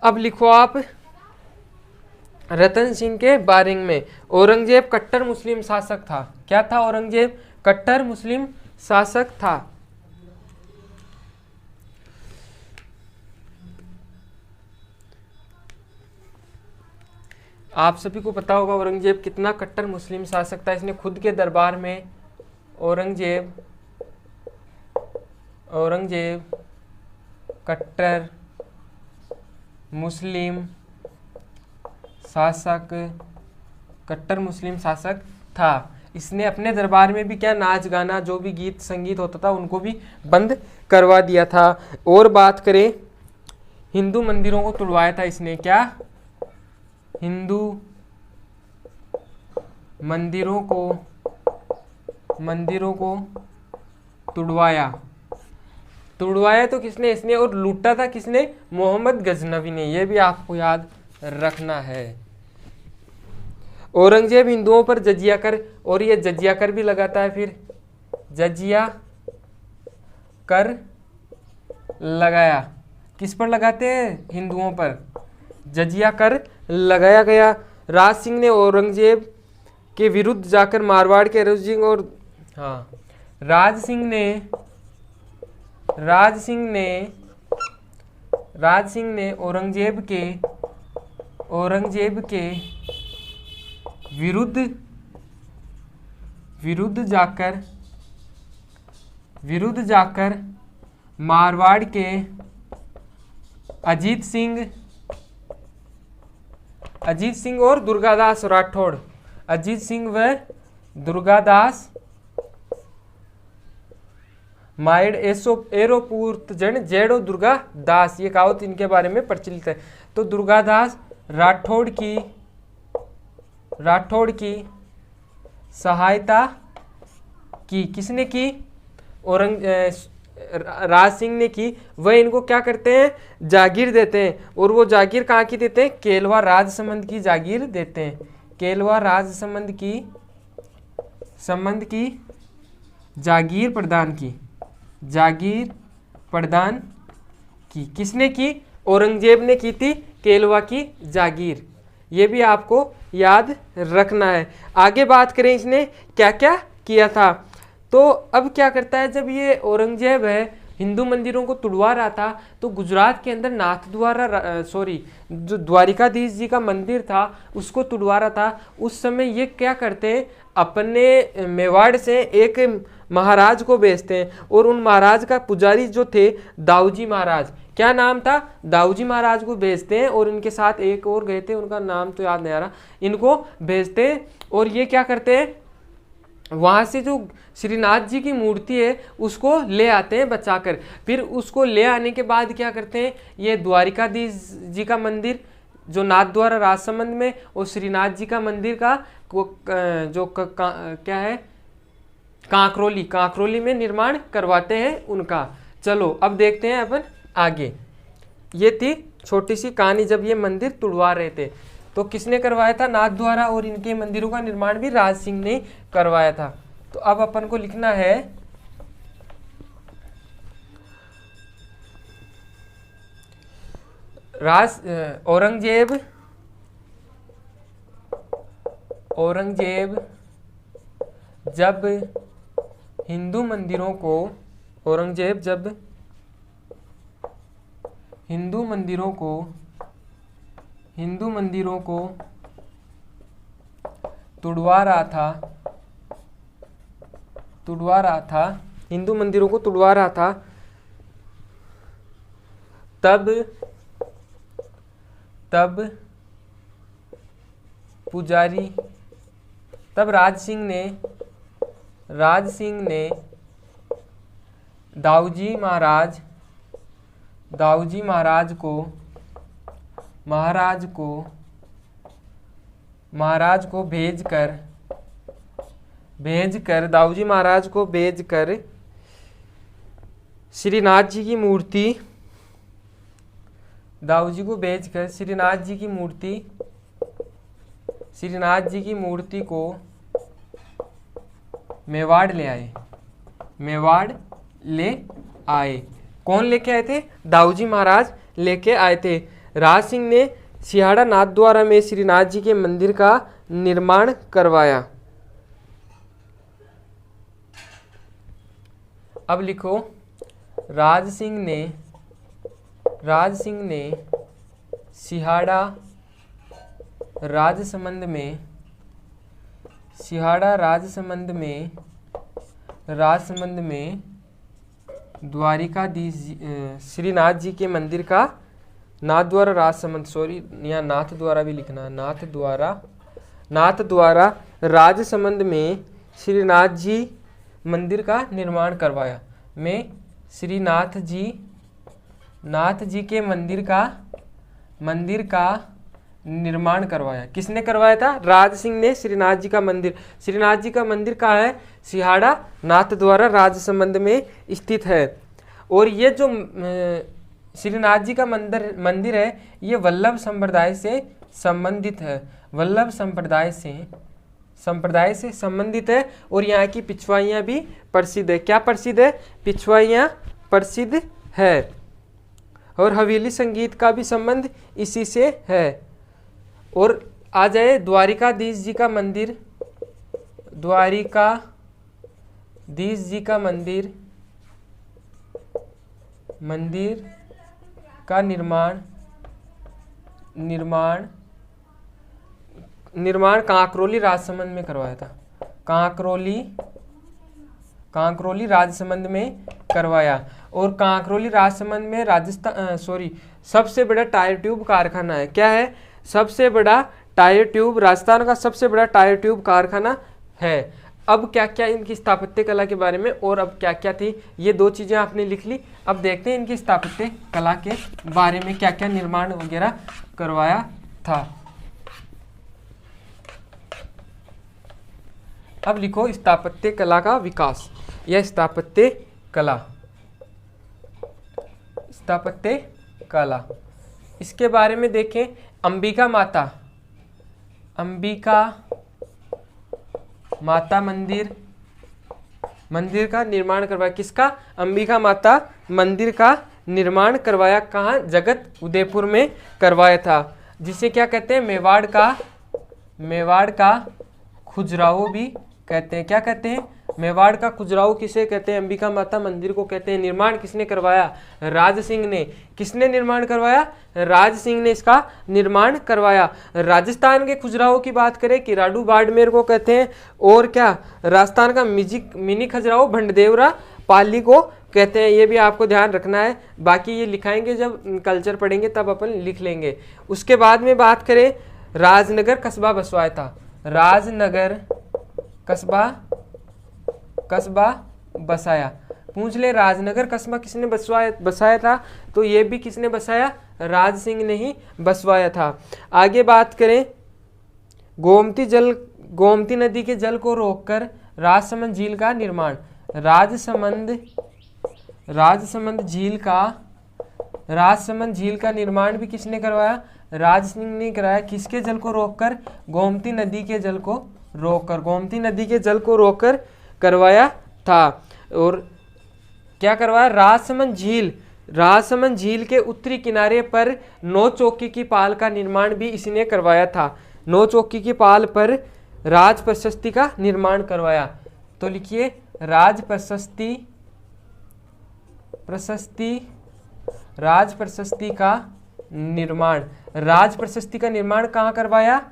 Speaker 1: अब लिखो आप रतन सिंह के बारे में। औरंगजेब कट्टर मुस्लिम शासक था। क्या था? औरंगजेब कट्टर मुस्लिम शासक था। आप सभी को पता होगा औरंगजेब कितना कट्टर मुस्लिम शासक था। इसने खुद के दरबार में औरंगजेब कट्टर मुस्लिम शासक था। इसने अपने दरबार में भी क्या नाच गाना, जो भी गीत संगीत होता था उनको भी बंद करवा दिया था। और बात करें, हिंदू मंदिरों को तुड़वाया था इसने। क्या? हिंदू मंदिरों को तुड़वाया। तुड़वाया तो किसने? इसने। और लूटा था किसने? मोहम्मद गजनवी ने। यह भी आपको याद रखना है। औरंगजेब हिंदुओं पर जजिया कर, और ये जजिया कर भी लगाता है, फिर जजिया कर लगाया। किस पर लगाते हैं? हिंदुओं पर जजिया कर लगाया गया। राज सिंह ने औरंगजेब के विरुद्ध जाकर मारवाड़ के औरंगजेब और राज सिंह ने औरंगजेब के विरुद्ध जाकर मारवाड़ के अजीत सिंह और दुर्गादास राठौड़, अजीत सिंह व दुर्गादास माइड एरोपूर्त जन जेडो दुर्गा दास, ये कहावत इनके बारे में प्रचलित है। तो दुर्गादास राठौड़ की सहायता की। किसने की? राज सिंह ने की। वह इनको क्या करते हैं? जागीर देते हैं। और वो जागीर कहाँ की देते हैं? केलवा राजसमंद की जागीर देते हैं। केलवा राजसमंद की जागीर प्रदान की। किसने की? औरंगजेब ने की थी केलवा की जागीर। ये भी आपको याद रखना है। आगे बात करें इसने क्या क्या किया था। तो अब क्या करता है, जब ये औरंगजेब है हिंदू मंदिरों को तुड़वा रहा था, तो गुजरात के अंदर जो द्वारिकाधीश जी का मंदिर था उसको तुड़वा रहा था। उस समय ये क्या करते हैं, अपने मेवाड़ से एक महाराज को भेजते हैं, और उन महाराज का पुजारी जो थे दाऊजी महाराज, क्या नाम था? दाऊजी महाराज को भेजते हैं, और इनके साथ एक और गए थे, उनका नाम तो याद नहीं आ रहा, इनको भेजते हैं। और ये क्या करते हैं, वहाँ से जो श्रीनाथ जी की मूर्ति है उसको ले आते हैं बचाकर। फिर उसको ले आने के बाद क्या करते हैं, ये द्वारिकाधीश जी का मंदिर जो नाथ द्वारा राजसमंद में, और श्रीनाथ जी का मंदिर का क्या है, कांकरोली में निर्माण करवाते हैं उनका। चलो अब देखते हैं अपन आगे। ये थी छोटी सी कहानी जब ये मंदिर तुड़वा रहे थे। तो किसने करवाया था? नाथ द्वारा। और इनके मंदिरों का निर्माण भी राज सिंह ने करवाया था। तो अब अपन को लिखना है औरंगजेब जब हिंदू मंदिरों को तुड़वा रहा था, तब राज सिंह ने दाऊजी महाराज को भेजकर श्रीनाथ जी की मूर्ति को मेवाड़ ले आए। कौन लेके आए थे? दाऊजी महाराज लेके आए थे। राज सिंह ने सिहाड़ा नाथ द्वारा में श्रीनाथ जी के मंदिर का निर्माण करवाया। अब लिखो, राज सिंह ने सिहाड़ा राजसमंद में द्वारिकाधीश श्रीनाथ जी के मंदिर का नाथ द्वारा राजसमंद, यहाँ नाथ द्वारा भी लिखना है, नाथ द्वारा राजसमंद में श्रीनाथ जी मंदिर का निर्माण करवाया। में श्रीनाथ जी के मंदिर का निर्माण करवाया। किसने करवाया था? राज सिंह ने श्रीनाथ जी का मंदिर। श्रीनाथ जी का मंदिर कहाँ है? सिहाड़ा नाथ द्वारा राजसमंद में स्थित है। और ये जो श्रीनाथ जी का मंदिर है ये वल्लभ संप्रदाय से संबंधित है। वल्लभ संप्रदाय से संबंधित है। और यहाँ की पिछवाइयाँ भी प्रसिद्ध है। क्या प्रसिद्ध है? पिछवाइयाँ प्रसिद्ध है। और हवेली संगीत का भी संबंध इसी से है। और आ जाए द्वारिकाधीश जी का मंदिर। द्वारिकाधीश जी का मंदिर का निर्माण कांकरोली राजसमंद में करवाया था। कांकरोली राजसमंद में करवाया। और कांकरोली राजसमंद में सबसे बड़ा टायर ट्यूब कारखाना है। क्या है? सबसे बड़ा टायर ट्यूब, राजस्थान का सबसे बड़ा टायर ट्यूब कारखाना है। अब क्या क्या इनकी स्थापत्य कला के बारे में, और अब क्या क्या थी, ये दो चीज़ें आपने लिख ली। अब देखते हैं इनकी स्थापत्य कला के बारे में क्या क्या निर्माण वगैरह करवाया था। अब लिखो स्थापत्य कला का विकास या स्थापत्य कला। इसके बारे में देखें। अंबिका माता मंदिर का निर्माण करवाया। किसका? अंबिका माता मंदिर का निर्माण करवाया। कहाँ? जगत उदयपुर में करवाया था, जिसे क्या कहते हैं? मेवाड़ का खुजराहो भी कहते हैं। क्या कहते हैं? मेवाड़ का खुजराहो किसे कहते हैं? अंबिका माता मंदिर को कहते हैं। निर्माण किसने करवाया? राज सिंह ने। किसने निर्माण करवाया? राज सिंह ने इसका निर्माण करवाया। राजस्थान के खुजराहो की बात करें, किराडू बाड़मेर को कहते हैं। और क्या? राजस्थान का मिनी खजुराहो भंडदेवरा पाली को कहते हैं। ये भी आपको ध्यान रखना है। बाकी ये लिखाएंगे जब कल्चर पढ़ेंगे तब अपन लिख लेंगे। उसके बाद में बात करें, राजनगर कस्बा बसवाया था। राजनगर कस्बा बसाया। पूछ ले राजनगर कस्बा किसने बसाया था? तो ये भी किसने बसाया? राज सिंह ने ही बसवाया था। आगे बात करें, गोमती नदी के जल को रोककर राजसमंद झील का निर्माण। राजसमंद झील का निर्माण भी किसने करवाया? राज सिंह ने कराया। किसके जल को रोककर? गोमती नदी के जल को रोककर करवाया था। और क्या करवाया? राजसमंद झील के उत्तरी किनारे पर 9 चौकी की पाल का निर्माण भी इसने करवाया था। 9 चौकी की पाल पर राज प्रशस्ति का निर्माण करवाया। तो लिखिए राज प्रशस्ति का निर्माण। राज प्रशस्ति का निर्माण कहाँ करवाया?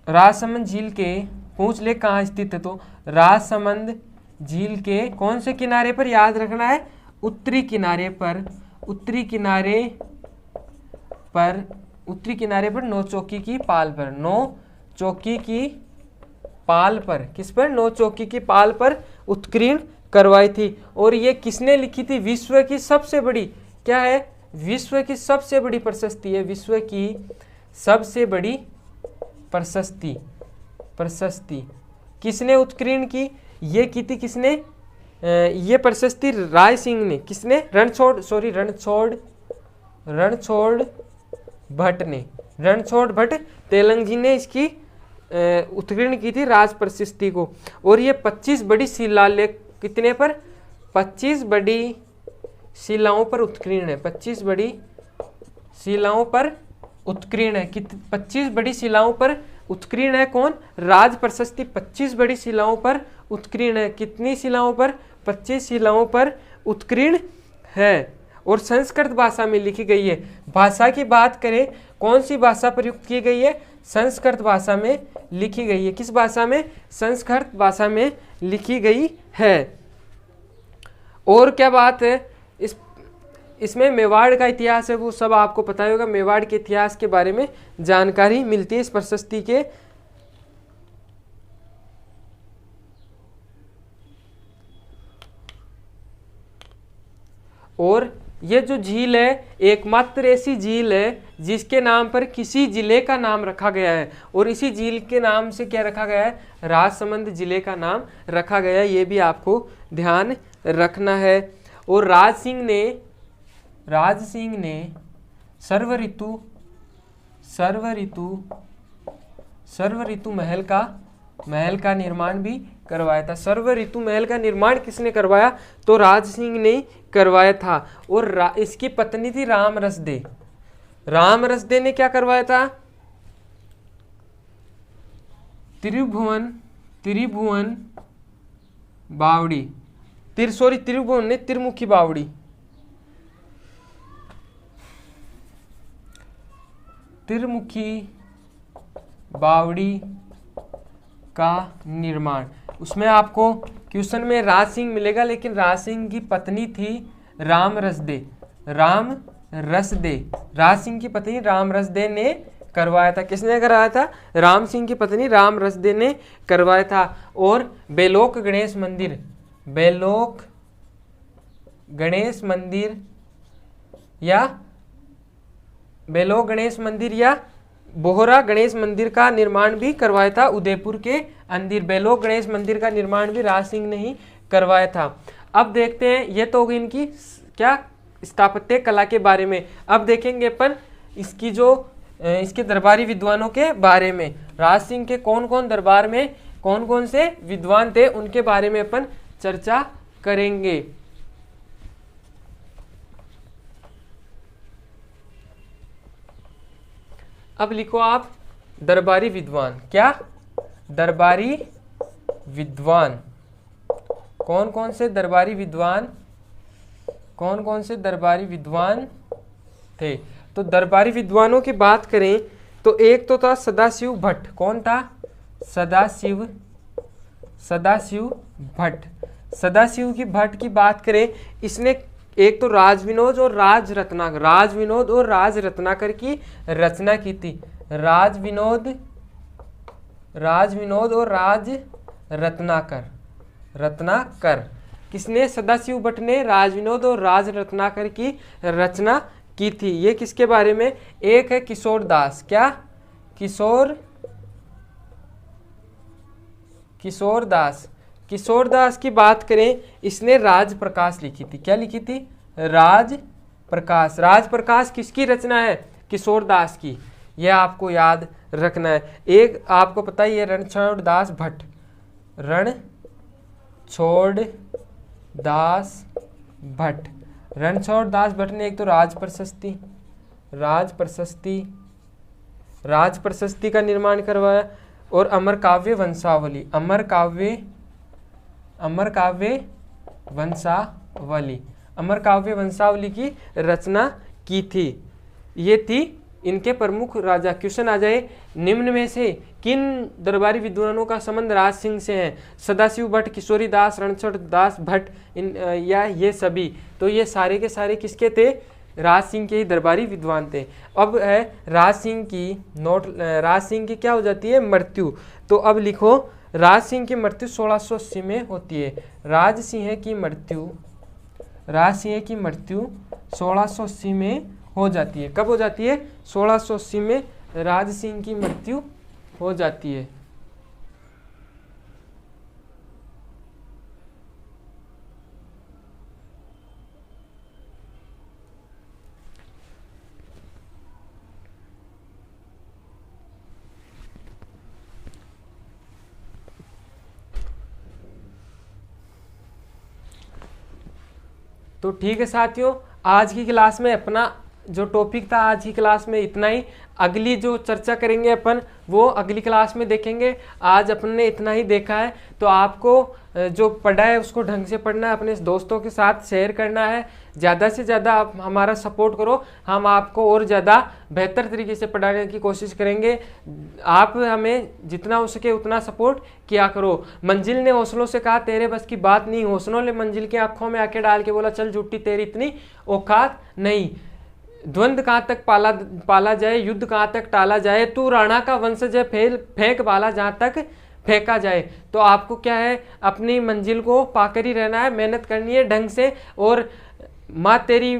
Speaker 1: राजसमंद झील के, पूछ ले कहाँ स्थित है, तो राजसमंद झील के कौन से किनारे पर? याद रखना है, उत्तरी किनारे पर 9 चौकी की पाल पर। 9 चौकी की पाल पर, किस पर? 9 चौकी की पाल पर उत्कीर्ण करवाई थी। और ये किसने लिखी थी? विश्व की सबसे बड़ी, क्या है? विश्व की सबसे बड़ी प्रशस्ति है। विश्व की सबसे बड़ी प्रशस्ति किसने उत्कीर्ण की? ये की थी किसने? ये प्रशस्ति राय सिंह ने। किसने? रणछोड़ भट्ट तेलंग जी ने इसकी उत्कीर्ण की थी राज प्रशस्ति को। और ये 25 बड़ी शिलालेख कितने पर? 25 बड़ी शिलाओं पर उत्कीर्ण है। 25 बड़ी शिलाओं पर उत्कीर्ण है। 25 बड़ी शिलाओं पर उत्कीर्ण है। कौन? राज प्रशस्ति 25 बड़ी शिलाओं पर उत्कीर्ण है। कितनी शिलाओं पर? 25 शिलाओं पर उत्कीर्ण है। और संस्कृत भाषा में लिखी गई है। भाषा की बात करें, कौन सी भाषा प्रयुक्त की गई है? संस्कृत भाषा में लिखी गई है। किस भाषा में? संस्कृत भाषा में लिखी गई है। और क्या बात है, इसमें मेवाड़ का इतिहास है, वो सब आपको पता होगा। मेवाड़ के इतिहास के बारे में जानकारी मिलती है इस प्रशस्ति के। और ये जो झील है एकमात्र ऐसी झील है जिसके नाम पर किसी जिले का नाम रखा गया है, और इसी झील के नाम से क्या रखा गया है, राजसमंद जिले का नाम रखा गया है। ये भी आपको ध्यान रखना है। और राज सिंह ने सर्व ऋतु महल का निर्माण भी करवाया था। सर्व ऋतु महल का निर्माण किसने करवाया, तो राज सिंह ने करवाया था। और इसकी पत्नी थी राम रसदे ने क्या करवाया था, त्रिभुवन बावड़ी, त्रिभुवन ने त्रिमुखी बावड़ी का निर्माण। उसमें आपको क्वेश्चन में राज सिंह मिलेगा, लेकिन राज सिंह की पत्नी थी राम रसदे। राज सिंह की पत्नी राम रसदे ने करवाया था। किसने करवाया था, राम सिंह की पत्नी राम रसदे ने करवाया था। और बेलोक गणेश मंदिर या बोहरा गणेश मंदिर का निर्माण भी करवाया था उदयपुर के अंदर। बेलोक गणेश मंदिर का निर्माण भी राज सिंह ने ही करवाया था। अब देखते हैं, ये तो होगी इनकी क्या स्थापत्य कला के बारे में। अब देखेंगे अपन इसके दरबारी विद्वानों के बारे में। राज सिंह के कौन कौन दरबार में कौन कौन से विद्वान थे उनके बारे में अपन चर्चा करेंगे। अब लिखो आप दरबारी विद्वान। क्या, दरबारी विद्वान कौन कौन से दरबारी विद्वान थे। तो दरबारी विद्वानों की बात करें तो एक तो था सदाशिव भट्ट। कौन था, सदाशिव भट्ट। सदाशिव की भट्ट की बात करें, इसने एक तो राजविनोद और राज रत्नाकर की रचना की थी। राजविनोद और राज रत्नाकर किसने, सदाशिव भट्ट ने राजविनोद और राज रत्नाकर की रचना की थी। ये किसके बारे में, एक है किशोर दास। क्या, किशोर दास की बात करें, इसने राज प्रकाश लिखी थी। क्या लिखी थी, राज प्रकाश किसकी रचना है, किशोर दास की। यह आपको याद रखना है। एक आपको पता ही है रणछोड़ दास भट्ट ने एक तो राज प्रशस्ति का निर्माण करवाया, और अमर काव्य वंशावली की रचना की थी। ये थी इनके प्रमुख राजा। क्वेश्चन आ जाए, निम्न में से किन दरबारी विद्वानों का संबंध राज सिंह से है, सदाशिव भट्ट, किशोरी दास, रणछोड़ दास भट्ट, या ये सभी। तो ये सारे के सारे किसके थे, राज सिंह के ही दरबारी विद्वान थे। अब है राज सिंह की क्या हो जाती है, मृत्यु। तो अब लिखो, राज सिंह की मृत्यु 1680 में होती है। राज सिंह की मृत्यु 1680 में हो जाती है। कब हो जाती है, 1680 में राज सिंह की मृत्यु हो जाती है। तो ठीक है साथियों, आज की क्लास में अपना जो टॉपिक था आज की क्लास में इतना ही। अगली जो चर्चा करेंगे अपन वो अगली क्लास में देखेंगे। आज अपन ने इतना ही देखा है, तो आपको जो पढ़ा है उसको ढंग से पढ़ना है, अपने दोस्तों के साथ शेयर करना है। ज़्यादा से ज़्यादा आप हमारा सपोर्ट करो, हम आपको और ज़्यादा बेहतर तरीके से पढ़ाने की कोशिश करेंगे। आप हमें जितना हो सके उतना सपोर्ट किया करो। मंजिल ने हौसलों से कहा तेरे बस की बात नहीं, हौसलों ने मंजिल की आंखों में आंखें डाल के बोला चल झूठी तेरी इतनी औकात नहीं। द्वंद्व कहाँ तक पाला जाए, युद्ध कहाँ तक टाला जाए, तू राणा का वंशज है फेंक बाला जहाँ तक फेंका जाए। तो आपको क्या है, अपनी मंजिल को पाकर ही रहना है, मेहनत करनी है ढंग से। और माँ तेरी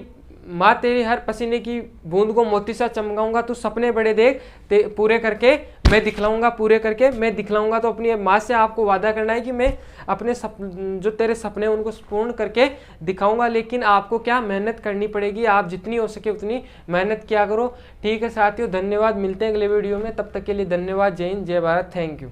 Speaker 1: माँ तेरी हर पसीने की बूंद को मोती सा चमकाऊंगा, तू सपने बड़े देख पूरे करके मैं दिखलाऊंगा, पूरे करके मैं दिखलाऊंगा। तो अपनी माँ से आपको वादा करना है कि मैं अपने जो तेरे सपने उनको पूर्ण करके दिखाऊंगा। लेकिन आपको क्या मेहनत करनी पड़ेगी, आप जितनी हो सके उतनी मेहनत किया करो। ठीक है साथियों, धन्यवाद, मिलते हैं अगले वीडियो में, तब तक के लिए धन्यवाद। जय हिंद, जय भारत, थैंक यू।